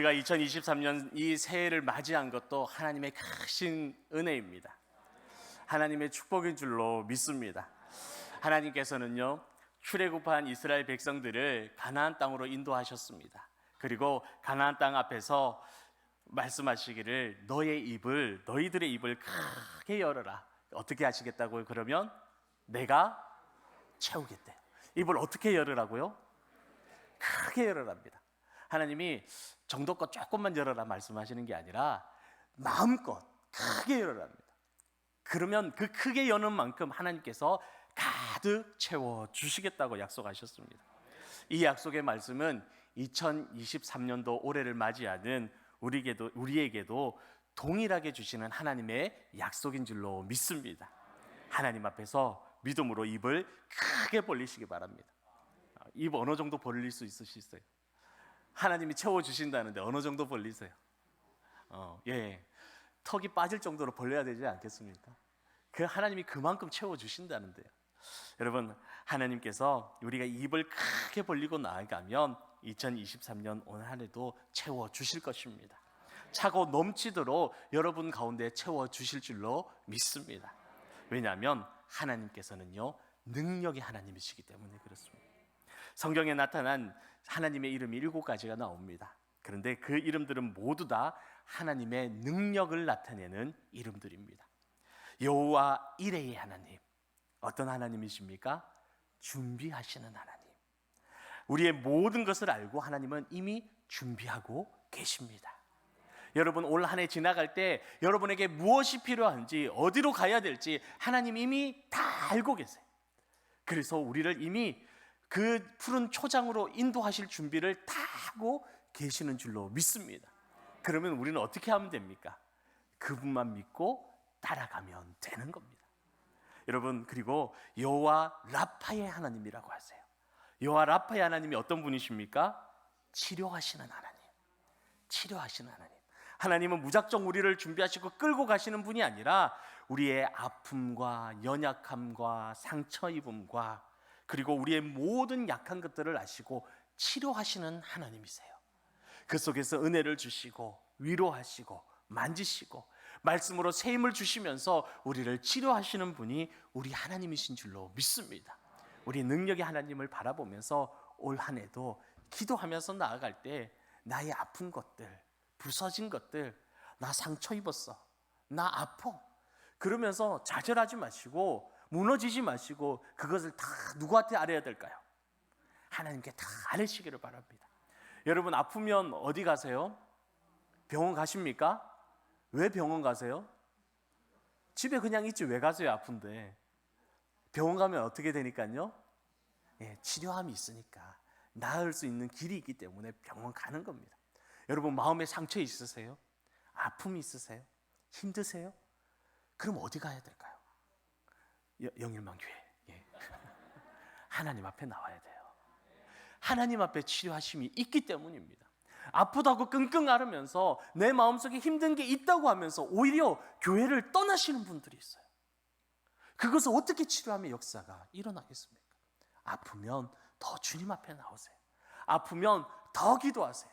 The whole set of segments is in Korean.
우리가 2023년 이 새해를 맞이한 것도 하나님의 크신 은혜입니다. 하나님의 축복인 줄로 믿습니다. 하나님께서는요, 출애굽한 이스라엘 백성들을 가나안 땅으로 인도하셨습니다. 그리고 가나안 땅 앞에서 말씀하시기를 너희들의 입을 크게 열어라. 어떻게 하시겠다고요? 그러면 내가 채우겠대. 입을 어떻게 열으라고요? 크게 열어랍니다. 하나님이 정도껏 조금만 열어라 말씀하시는 게 아니라 마음껏 크게 열어랍니다. 그러면 그 크게 여는 만큼 하나님께서 가득 채워주시겠다고 약속하셨습니다. 이 약속의 말씀은 2023년도 올해를 맞이하는 우리에게도 동일하게 주시는 하나님의 약속인 줄로 믿습니다. 하나님 앞에서 믿음으로 입을 크게 벌리시기 바랍니다. 입 어느 정도 벌릴 수 있으시겠어요? 하나님이 채워주신다는데 어느 정도 벌리세요? 턱이 빠질 정도로 벌려야 되지 않겠습니까? 그 하나님이 그만큼 채워주신다는데요. 여러분, 하나님께서 우리가 입을 크게 벌리고 나아가면 2023년 오늘 한 해도 채워주실 것입니다. 차고 넘치도록 여러분 가운데 채워주실 줄로 믿습니다. 왜냐하면 하나님께서는요, 능력의 하나님이시기 때문에 그렇습니다. 성경에 나타난 하나님의 이름이 7가지가 나옵니다. 그런데 그 이름들은 모두 다 하나님의 능력을 나타내는 이름들입니다. 여호와 이레의 하나님, 어떤 하나님이십니까? 준비하시는 하나님. 우리의 모든 것을 알고 하나님은 이미 준비하고 계십니다. 여러분, 올 한 해 지나갈 때 여러분에게 무엇이 필요한지, 어디로 가야 될지 하나님 이미 다 알고 계세요. 그래서 우리를 이미 그 푸른 초장으로 인도하실 준비를 다 하고 계시는 줄로 믿습니다. 그러면 우리는 어떻게 하면 됩니까? 그분만 믿고 따라가면 되는 겁니다. 여러분, 그리고 여호와 라파의 하나님이라고 하세요. 여호와 라파의 하나님이 어떤 분이십니까? 치료하시는 하나님. 치료하시는 하나님. 하나님은 무작정 우리를 준비하시고 끌고 가시는 분이 아니라 우리의 아픔과 연약함과 상처 입음과 그리고 우리의 모든 약한 것들을 아시고 치료하시는 하나님이세요. 그 속에서 은혜를 주시고 위로하시고 만지시고 말씀으로 새 힘을 주시면서 우리를 치료하시는 분이 우리 하나님이신 줄로 믿습니다. 우리 능력의 하나님을 바라보면서 올 한 해도 기도하면서 나아갈 때 나의 아픈 것들, 부서진 것들, 나 상처 입었어, 나 아파, 그러면서 좌절하지 마시고 무너지지 마시고 그것을 다 누구한테 알아야 될까요? 하나님께 다 알으시기를 바랍니다. 여러분, 아프면 어디 가세요? 병원 가십니까? 왜 병원 가세요? 집에 그냥 있지 왜 가세요? 아픈데. 병원 가면 어떻게 되니까요? 치료함이 있으니까, 나을 수 있는 길이 있기 때문에 병원 가는 겁니다. 여러분, 마음에 상처 있으세요? 아픔이 있으세요? 힘드세요? 그럼 어디 가야 될까요? 영일만교회. 하나님 앞에 나와야 돼요. 하나님 앞에 치료하심이 있기 때문입니다. 아프다고 끙끙 앓으면서 내 마음속에 힘든 게 있다고 하면서 오히려 교회를 떠나시는 분들이 있어요. 그것을 어떻게 치료하면 역사가 일어나겠습니까? 아프면 더 주님 앞에 나오세요. 아프면 더 기도하세요.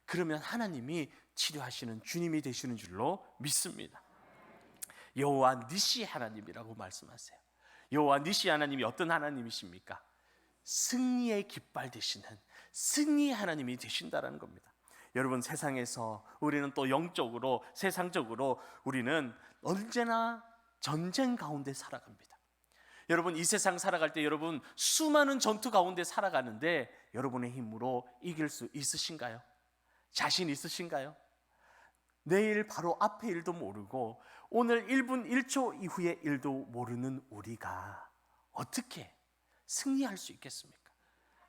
그러면 하나님이 치료하시는 주님이 되시는 줄로 믿습니다. 여호와 니시 하나님이라고 말씀하세요. 여호와 니시 하나님이 어떤 하나님이십니까? 승리의 깃발 되시는 승리의 하나님이 되신다는 겁니다. 여러분, 세상에서 우리는 또 영적으로, 세상적으로 우리는 언제나 전쟁 가운데 살아갑니다. 여러분, 이 세상 살아갈 때 여러분 수많은 전투 가운데 살아가는데 여러분의 힘으로 이길 수 있으신가요? 자신 있으신가요? 내일 바로 앞에 일도 모르고 오늘 1분 1초 이후의 일도 모르는 우리가 어떻게 승리할 수 있겠습니까?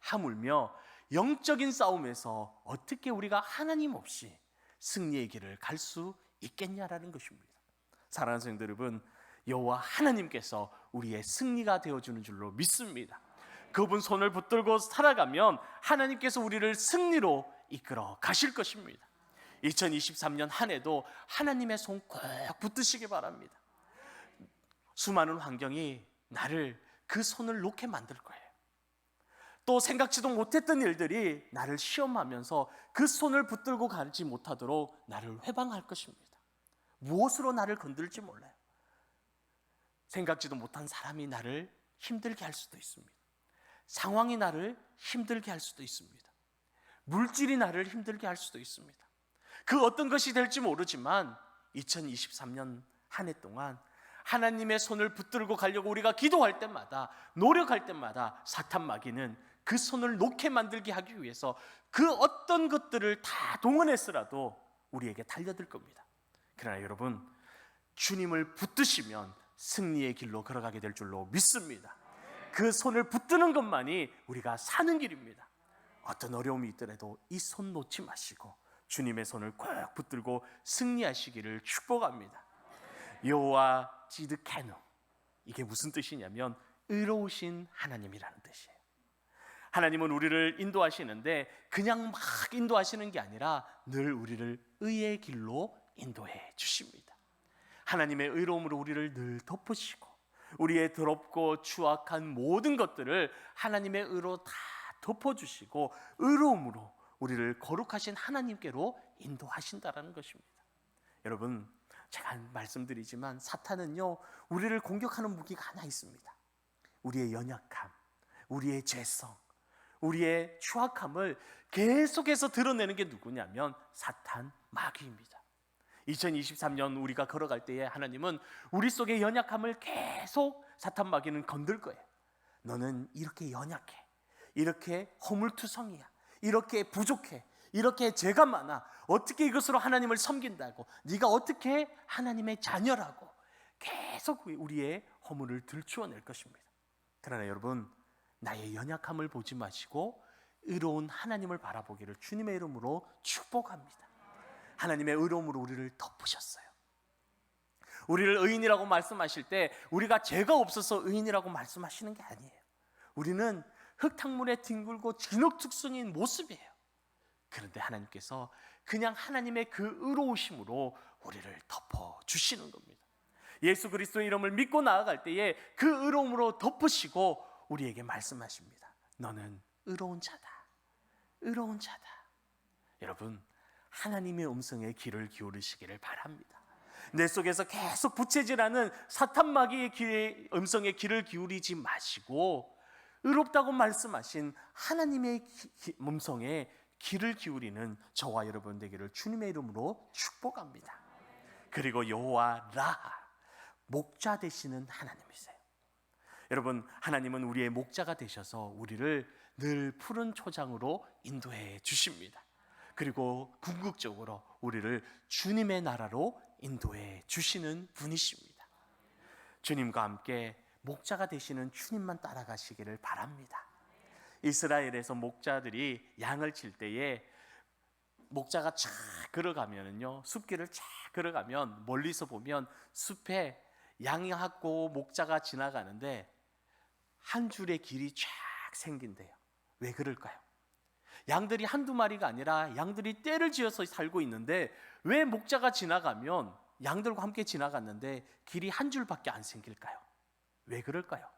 하물며 영적인 싸움에서 어떻게 우리가 하나님 없이 승리의 길을 갈 수 있겠냐라는 것입니다. 사랑하는 성도 여러분, 여호와 하나님께서 우리의 승리가 되어주는 줄로 믿습니다. 그분 손을 붙들고 살아가면 하나님께서 우리를 승리로 이끌어 가실 것입니다. 2023년 한 해도 하나님의 손 꼭 붙드시기 바랍니다. 수많은 환경이 나를 그 손을 놓게 만들 거예요. 또 생각지도 못했던 일들이 나를 시험하면서 그 손을 붙들고 가지 못하도록 나를 회방할 것입니다. 무엇으로 나를 건들지 몰라요. 생각지도 못한 사람이 나를 힘들게 할 수도 있습니다. 상황이 나를 힘들게 할 수도 있습니다. 물질이 나를 힘들게 할 수도 있습니다. 그 어떤 것이 될지 모르지만 2023년 한 해 동안 하나님의 손을 붙들고 가려고 우리가 기도할 때마다, 노력할 때마다 사탄 마귀는 그 손을 놓게 만들게 하기 위해서 그 어떤 것들을 다 동원해서라도 우리에게 달려들 겁니다. 그러나 여러분, 주님을 붙드시면 승리의 길로 걸어가게 될 줄로 믿습니다. 그 손을 붙드는 것만이 우리가 사는 길입니다. 어떤 어려움이 있더라도 이 손 놓지 마시고 주님의 손을 꼭 붙들고 승리하시기를 축복합니다. 여호와 지드케노, 이게 무슨 뜻이냐면 의로우신 하나님이라는 뜻이에요. 하나님은 우리를 인도하시는데 그냥 막 인도하시는 게 아니라 늘 우리를 의의 길로 인도해 주십니다. 하나님의 의로움으로 우리를 늘 덮으시고 우리의 더럽고 추악한 모든 것들을 하나님의 의로 다 덮어주시고 의로움으로 우리를 거룩하신 하나님께로 인도하신다라는 것입니다. 여러분, 제가 말씀드리지만 사탄은요, 우리를 공격하는 무기가 하나 있습니다. 우리의 연약함, 우리의 죄성, 우리의 추악함을 계속해서 드러내는 게 누구냐면 사탄 마귀입니다. 2023년 우리가 걸어갈 때에 하나님은 우리 속의 연약함을 계속 사탄 마귀는 건들 거예요. 너는 이렇게 연약해, 이렇게 허물투성이야, 이렇게 부족해, 이렇게 죄가 많아, 어떻게 이것으로 하나님을 섬긴다고, 네가 어떻게 하나님의 자녀라고 계속 우리의 허물을 들추어낼 것입니다. 그러나 여러분, 나의 연약함을 보지 마시고 의로운 하나님을 바라보기를 주님의 이름으로 축복합니다. 하나님의 의로움으로 우리를 덮으셨어요. 우리를 의인이라고 말씀하실 때 우리가 죄가 없어서 의인이라고 말씀하시는 게 아니에요. 우리는 흙탕물에 뒹굴고 진흙죽순인 모습이에요. 그런데 하나님께서 그냥 하나님의 그 의로우심으로 우리를 덮어주시는 겁니다. 예수 그리스도의 이름을 믿고 나아갈 때에 그 의로움으로 덮으시고 우리에게 말씀하십니다. 너는 의로운 자다, 의로운 자다. 여러분, 하나님의 음성에 귀를 기울이시기를 바랍니다. 내 속에서 계속 부채질하는 사탄 마귀의 음성에 귀를 기울이지 마시고 의롭다고 말씀하신 하나님의 음성에 귀를 기울이는 저와 여러분 되기를 주님의 이름으로 축복합니다. 그리고 여호와 라하, 목자 되시는 하나님이세요. 여러분, 하나님은 우리의 목자가 되셔서 우리를 늘 푸른 초장으로 인도해 주십니다. 그리고 궁극적으로 우리를 주님의 나라로 인도해 주시는 분이십니다. 주님과 함께 목자가 되시는 주님만 따라가시기를 바랍니다. 이스라엘에서 목자들이 양을 칠 때에 목자가 쫙 걸어가면은요, 숲길을 쫙 걸어가면 멀리서 보면 숲에 양하고 목자가 지나가는데 한 줄의 길이 쫙 생긴대요. 왜 그럴까요? 양들이 한두 마리가 아니라 양들이 떼를 지어서 살고 있는데 왜 목자가 지나가면 양들과 함께 지나갔는데 길이 한 줄밖에 안 생길까요? 왜 그럴까요?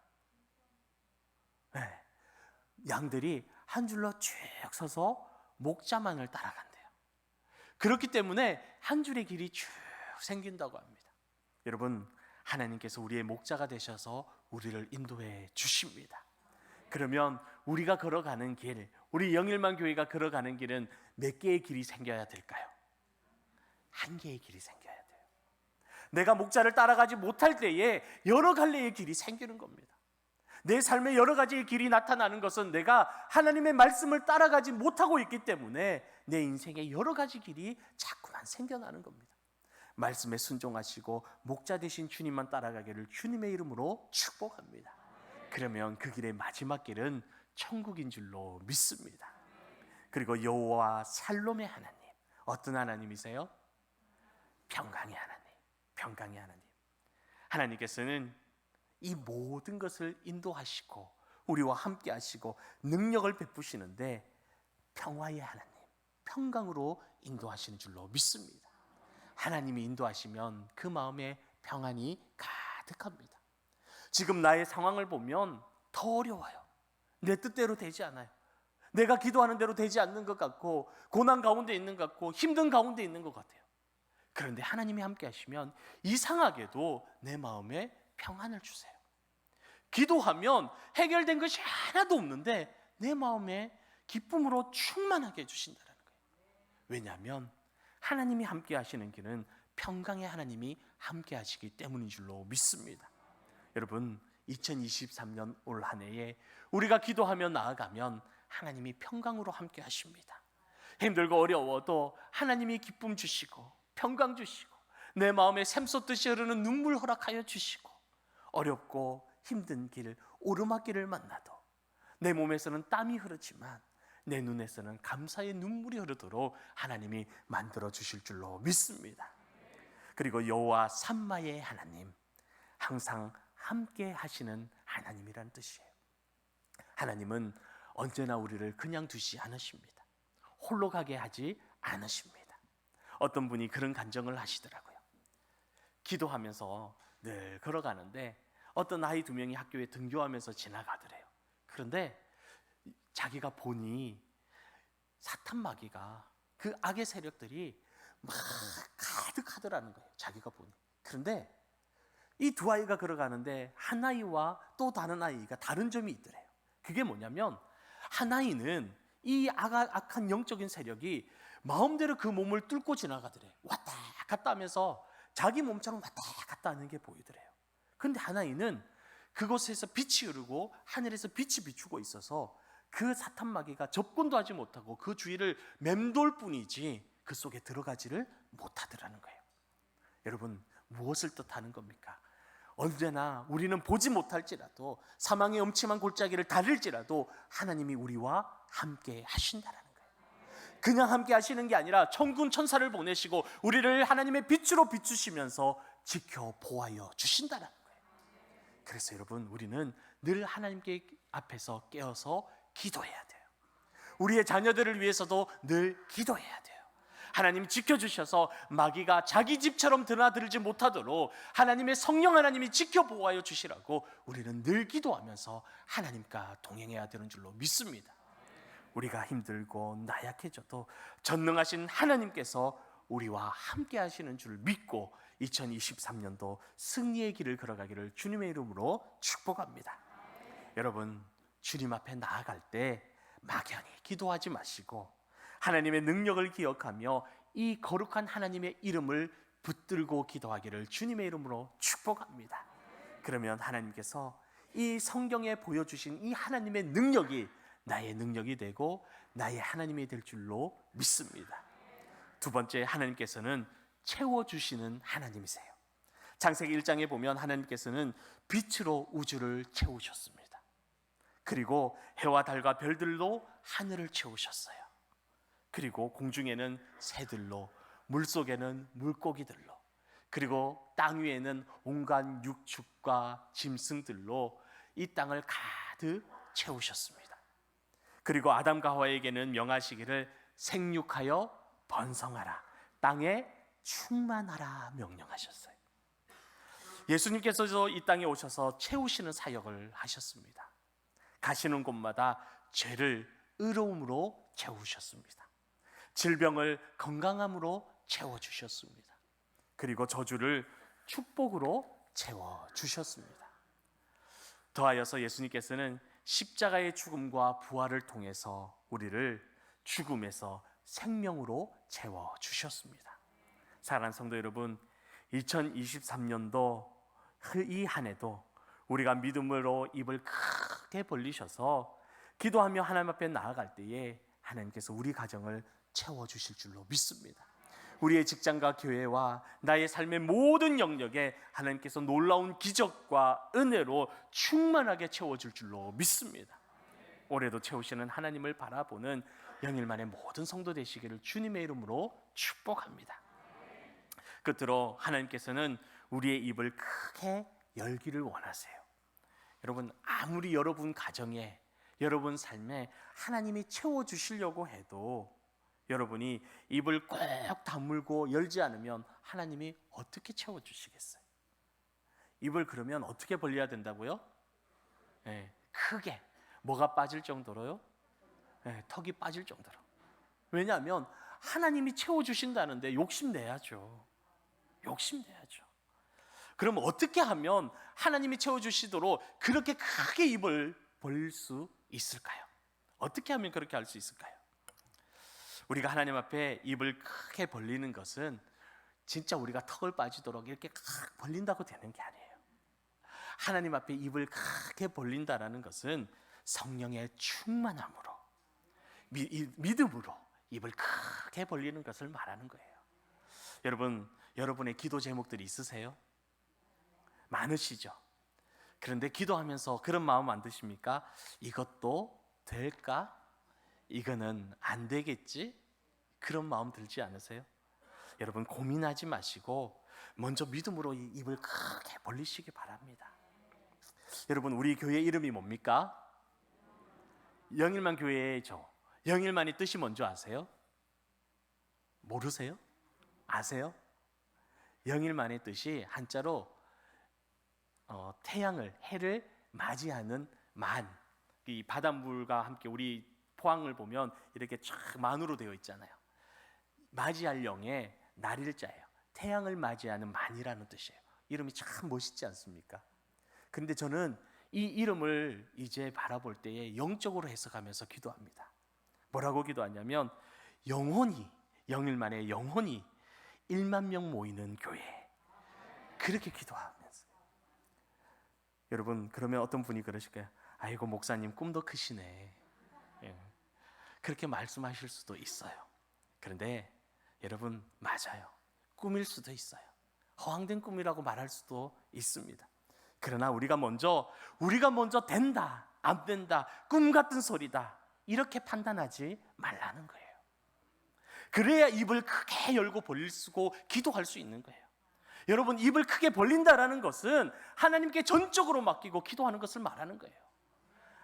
네. 양들이 한 줄로 쭉 서서 목자만을 따라간대요. 그렇기 때문에 한 줄의 길이 쭉 생긴다고 합니다. 여러분, 하나님께서 우리의 목자가 되셔서 우리를 인도해 주십니다. 그러면 우리가 걸어가는 길, 우리 영일만 교회가 걸어가는 길은 몇 개의 길이 생겨야 될까요? 한 개의 길이 생겨야 돼요. 내가 목자를 따라가지 못할 때에 여러 갈래의 길이 생기는 겁니다. 내 삶에 여러 가지의 길이 나타나는 것은 내가 하나님의 말씀을 따라가지 못하고 있기 때문에 내 인생에 여러 가지 길이 자꾸만 생겨나는 겁니다. 말씀에 순종하시고 목자 되신 주님만 따라가기를 주님의 이름으로 축복합니다. 그러면 그 길의 마지막 길은 천국인 줄로 믿습니다. 그리고 여호와 살롬의 하나님, 어떤 하나님이세요? 평강의 하나님, 평강의 하나님. 하나님께서는 이 모든 것을 인도하시고 우리와 함께 하시고 능력을 베푸시는데 평화의 하나님, 평강으로 인도하시는 줄로 믿습니다. 하나님이 인도하시면 그 마음에 평안이 가득합니다. 지금 나의 상황을 보면 더 어려워요. 내 뜻대로 되지 않아요. 내가 기도하는 대로 되지 않는 것 같고, 고난 가운데 있는 것 같고, 힘든 가운데 있는 것 같아요. 그런데 하나님이 함께 하시면 이상하게도 내 마음에 평안을 주세요. 기도하면 해결된 것이 하나도 없는데 내 마음에 기쁨으로 충만하게 해주신다는 거예요. 왜냐하면 하나님이 함께 하시는 길은 평강의 하나님이 함께 하시기 때문인 줄로 믿습니다. 여러분, 2023년 올 한 해에 우리가 기도하며 나아가면 하나님이 평강으로 함께 하십니다. 힘들고 어려워도 하나님이 기쁨 주시고 평강 주시고 내 마음에 샘솟듯이 흐르는 눈물 허락하여 주시고, 어렵고 힘든 길, 오르막길을 만나도 내 몸에서는 땀이 흐르지만 내 눈에서는 감사의 눈물이 흐르도록 하나님이 만들어 주실 줄로 믿습니다. 그리고 여호와 삼마의 하나님, 항상 함께 하시는 하나님이란 뜻이에요. 하나님은 언제나 우리를 그냥 두지 않으십니다. 홀로 가게 하지 않으십니다. 어떤 분이 그런 간증을 하시더라고요. 기도하면서 늘 걸어가는데 어떤 아이 2명이 학교에 등교하면서 지나가더래요. 그런데 자기가 보니 사탄 마귀가, 그 악의 세력들이 막 가득하더라는 거예요. 자기가 보니. 그런데 이 2아이가 걸어가는데 한 아이와 또 다른 아이가 다른 점이 있더래요. 그게 뭐냐면, 한 아이는 이 악한 영적인 세력이 마음대로 그 몸을 뚫고 지나가더래요. 왔다 갔다 하면서 자기 몸처럼 왔다 갔다 하는 게 보이더래요. 그런데 한 아이는 그곳에서 빛이 흐르고 하늘에서 빛이 비추고 있어서 그 사탄 마귀가 접근도 하지 못하고 그 주위를 맴돌 뿐이지 그 속에 들어가지를 못하더라는 거예요. 여러분, 무엇을 뜻하는 겁니까? 언제나 우리는 보지 못할지라도, 사망의 엄침한 골짜기를 다릴지라도 하나님이 우리와 함께 하신다는 거예요. 그냥 함께 하시는 게 아니라 천군 천사를 보내시고 우리를 하나님의 빛으로 비추시면서 지켜 보호하여 주신다는 거예요. 그래서 여러분, 우리는 늘 하나님께 앞에서 깨어서 기도해야 돼요. 우리의 자녀들을 위해서도 늘 기도해야 돼요. 하나님 지켜주셔서 마귀가 자기 집처럼 드나들지 못하도록 하나님의 성령 하나님이 지켜 보호하여 주시라고 우리는 늘 기도하면서 하나님과 동행해야 되는 줄로 믿습니다. 우리가 힘들고 나약해져도 전능하신 하나님께서 우리와 함께 하시는 줄 믿고 2023년도 승리의 길을 걸어가기를 주님의 이름으로 축복합니다. 여러분, 주님 앞에 나아갈 때 막연히 기도하지 마시고 하나님의 능력을 기억하며 이 거룩한 하나님의 이름을 붙들고 기도하기를 주님의 이름으로 축복합니다. 그러면 하나님께서 이 성경에 보여주신 이 하나님의 능력이 나의 능력이 되고 나의 하나님이 될 줄로 믿습니다. 2번째, 하나님께서는 채워주시는 하나님이세요. 창세기 1장에 보면 하나님께서는 빛으로 우주를 채우셨습니다. 그리고 해와 달과 별들로 하늘을 채우셨어요. 그리고 공중에는 새들로, 물속에는 물고기들로, 그리고 땅 위에는 온갖 육축과 짐승들로 이 땅을 가득 채우셨습니다. 그리고 아담과 하와에게는 명하시기를 생육하여 번성하라, 땅에 충만하라 명령하셨어요. 예수님께서도 이 땅에 오셔서 채우시는 사역을 하셨습니다. 가시는 곳마다 죄를 의로움으로 채우셨습니다. 질병을 건강함으로 채워주셨습니다. 그리고 저주를 축복으로 채워주셨습니다. 더하여서 예수님께서는 십자가의 죽음과 부활을 통해서 우리를 죽음에서 생명으로 채워주셨습니다. 사랑하는 성도 여러분, 2023년도 이 한 해도 우리가 믿음으로 입을 크게 벌리셔서 기도하며 하나님 앞에 나아갈 때에 하나님께서 우리 가정을 채워주실 줄로 믿습니다. 우리의 직장과 교회와 나의 삶의 모든 영역에 하나님께서 놀라운 기적과 은혜로 충만하게 채워줄 줄로 믿습니다. 올해도 채우시는 하나님을 바라보는 영일만의 모든 성도 되시기를 주님의 이름으로 축복합니다. 끝으로 하나님께서는 우리의 입을 크게 열기를 원하세요. 여러분, 아무리 여러분 가정에, 여러분 삶에 하나님이 채워주시려고 해도 여러분이 입을 꼭 다물고 열지 않으면 하나님이 어떻게 채워주시겠어요? 입을 그러면 어떻게 벌려야 된다고요? 네, 크게, 뭐가 빠질 정도로요? 네, 턱이 빠질 정도로. 왜냐하면 하나님이 채워주신다는데 욕심내야죠. 욕심내야죠. 그럼 어떻게 하면 하나님이 채워주시도록 그렇게 크게 입을 벌릴 수 있을까요? 어떻게 하면 그렇게 할 수 있을까요? 우리가 하나님 앞에 입을 크게 벌리는 것은 진짜 우리가 턱을 빠지도록 이렇게 크게 벌린다고 되는 게 아니에요. 하나님 앞에 입을 크게 벌린다라는 것은 성령의 충만함으로, 믿음으로 입을 크게 벌리는 것을 말하는 거예요. 여러분, 여러분의 기도 제목들이 있으세요? 많으시죠? 그런데 기도하면서 그런 마음 안 드십니까? 이것도 될까? 이거는 안 되겠지? 그런 마음 들지 않으세요? 여러분, 고민하지 마시고 먼저 믿음으로 이 입을 크게 벌리시기 바랍니다. 여러분, 우리 교회 이름이 뭡니까? 영일만 교회죠. 영일만의 뜻이 뭔지 아세요? 모르세요? 아세요? 영일만의 뜻이 한자로 태양을, 해를 맞이하는 만, 이 바닷물과 함께 우리 포항을 보면 이렇게 쫙 만으로 되어 있잖아요. 맞이할 영의 날일자예요. 태양을 맞이하는 만이라는 뜻이에요. 이름이 참 멋있지 않습니까? 그런데 저는 이 이름을 이제 바라볼 때에 영적으로 해석하면서 기도합니다. 뭐라고 기도하냐면 영혼이, 영일만의 영혼이 1만 명 모이는 교회, 그렇게 기도하면서. 여러분, 그러면 어떤 분이 그러실까요? 아이고, 목사님 꿈도 크시네. 그렇게 말씀하실 수도 있어요. 그런데 여러분, 맞아요. 꿈일 수도 있어요. 허황된 꿈이라고 말할 수도 있습니다. 그러나 우리가 먼저 된다, 안 된다, 꿈 같은 소리다, 이렇게 판단하지 말라는 거예요. 그래야 입을 크게 열고 벌리고 기도할 수 있는 거예요. 여러분, 입을 크게 벌린다라는 것은 하나님께 전적으로 맡기고 기도하는 것을 말하는 거예요.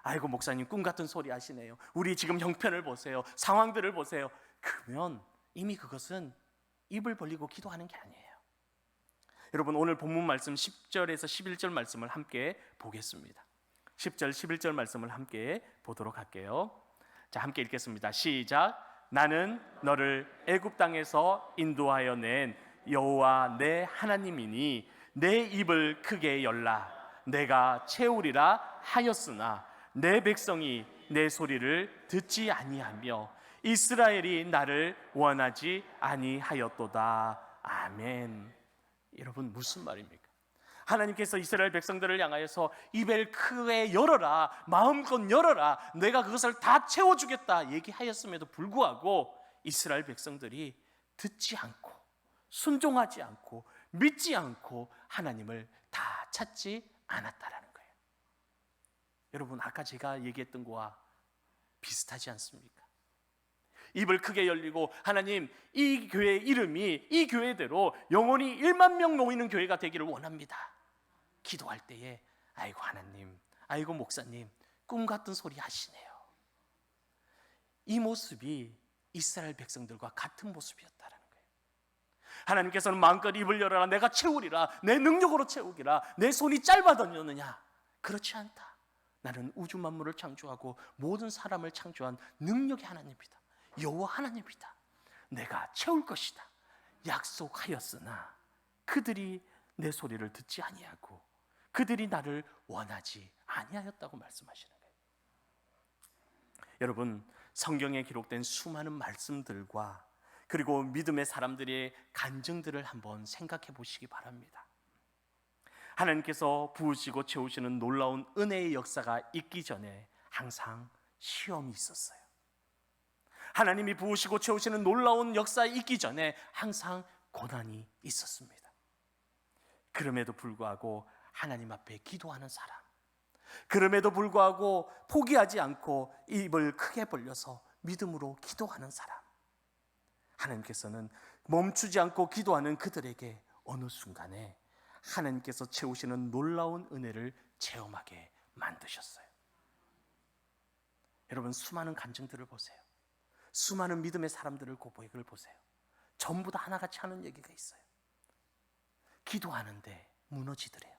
아이고, 목사님 꿈 같은 소리 하시네요. 우리 지금 형편을 보세요. 상황들을 보세요. 그러면 이미 그것은 입을 벌리고 기도하는 게 아니에요. 여러분, 오늘 본문 말씀 10절에서 11절 말씀을 함께 보겠습니다. 10절, 11절 말씀을 함께 보도록 할게요. 자, 함께 읽겠습니다. 시작. 나는 너를 애굽 땅에서 인도하여 낸 여호와 내 하나님이니 내 입을 크게 열라. 내가 채우리라 하였으나 내 백성이 내 소리를 듣지 아니하며 이스라엘이 나를 원하지 아니하였도다. 아멘. 여러분, 무슨 말입니까? 하나님께서 이스라엘 백성들을 향하여서 입을 크게 열어라, 마음껏 열어라, 내가 그것을 다 채워주겠다 얘기하였음에도 불구하고 이스라엘 백성들이 듣지 않고 순종하지 않고 믿지 않고 하나님을 다 찾지 않았다라는 거예요. 여러분, 아까 제가 얘기했던 거와 비슷하지 않습니까? 입을 크게 열리고 하나님, 이 교회 이름이 이 교회대로 영원히 1만 명 모이는 교회가 되기를 원합니다. 기도할 때에 아이고 하나님, 아이고 목사님, 꿈 같은 소리 하시네요. 이 모습이 이스라엘 백성들과 같은 모습이었다라는 거예요. 하나님께서는 마음껏 입을 열어라, 내가 채우리라, 내 능력으로 채우기라, 내 손이 짧아졌느냐? 그렇지 않다. 나는 우주 만물을 창조하고 모든 사람을 창조한 능력의 하나님이다. 여호와 하나님이다. 내가 채울 것이다. 약속하였으나 그들이 내 소리를 듣지 아니하고 그들이 나를 원하지 아니하였다고 말씀하시는 거예요. 여러분, 성경에 기록된 수많은 말씀들과 그리고 믿음의 사람들의 간증들을 한번 생각해 보시기 바랍니다. 하나님께서 부으시고 채우시는 놀라운 은혜의 역사가 있기 전에 항상 시험이 있었어요. 하나님이 부으시고 채우시는 놀라운 역사에 있기 전에 항상 고난이 있었습니다. 그럼에도 불구하고 하나님 앞에 기도하는 사람, 그럼에도 불구하고 포기하지 않고 입을 크게 벌려서 믿음으로 기도하는 사람, 하나님께서는 멈추지 않고 기도하는 그들에게 어느 순간에 하나님께서 채우시는 놀라운 은혜를 체험하게 만드셨어요. 여러분, 수많은 간증들을 보세요. 수많은 믿음의 사람들을 고백을 보세요. 전부 다 하나같이 하는 얘기가 있어요. 기도하는데 무너지더래요.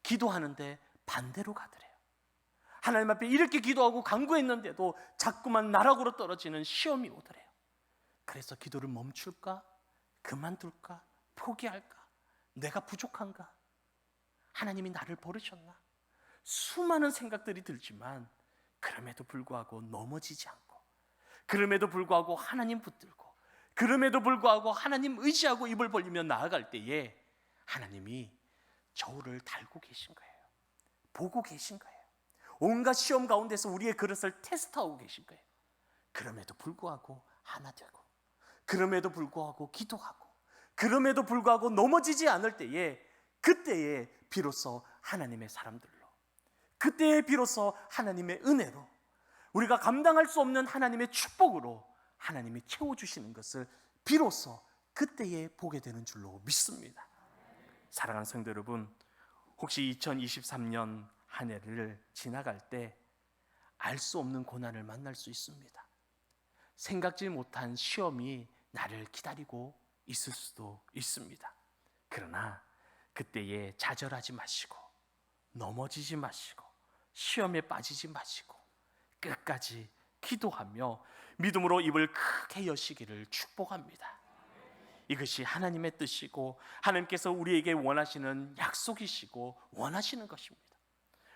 기도하는데 반대로 가더래요. 하나님 앞에 이렇게 기도하고 간구했는데도 자꾸만 나락으로 떨어지는 시험이 오더래요. 그래서 기도를 멈출까? 그만둘까? 포기할까? 내가 부족한가? 하나님이 나를 버리셨나? 수많은 생각들이 들지만 그럼에도 불구하고 넘어지지 않고, 그럼에도 불구하고 하나님 붙들고, 그럼에도 불구하고 하나님 의지하고 입을 벌리며 나아갈 때에 하나님이 저울을 달고 계신 거예요. 보고 계신 거예요. 온갖 시험 가운데서 우리의 그릇을 테스트하고 계신 거예요. 그럼에도 불구하고 하나 되고, 그럼에도 불구하고 기도하고, 그럼에도 불구하고 넘어지지 않을 때에, 그때에 비로소 하나님의 사람들로, 그때에 비로소 하나님의 은혜로, 우리가 감당할 수 없는 하나님의 축복으로 하나님이 채워주시는 것을 비로소 그때에 보게 되는 줄로 믿습니다. 사랑하는 성도 여러분, 혹시 2023년 한 해를 지나갈 때 알 수 없는 고난을 만날 수 있습니다. 생각지 못한 시험이 나를 기다리고 있을 수도 있습니다. 그러나 그때에 좌절하지 마시고, 넘어지지 마시고, 시험에 빠지지 마시고, 끝까지 기도하며 믿음으로 입을 크게 여시기를 축복합니다. 이것이 하나님의 뜻이고 하나님께서 우리에게 원하시는 약속이시고 원하시는 것입니다.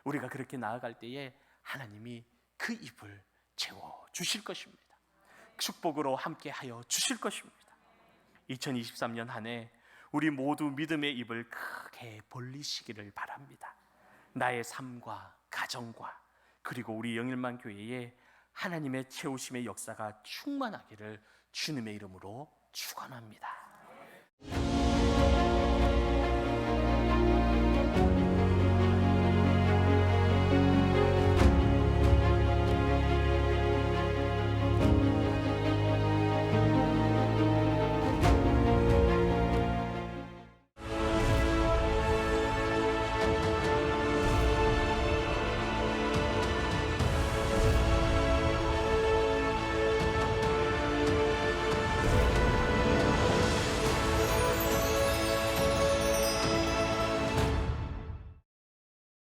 우리가 그렇게 나아갈 때에 하나님이 그 입을 채워주실 것입니다. 축복으로 함께하여 주실 것입니다. 2023년 한 해 우리 모두 믿음의 입을 크게 벌리시기를 바랍니다. 나의 삶과 가정과 그리고 우리 영일만 교회에 하나님의 채우심의 역사가 충만하기를 주님의 이름으로 축원합니다.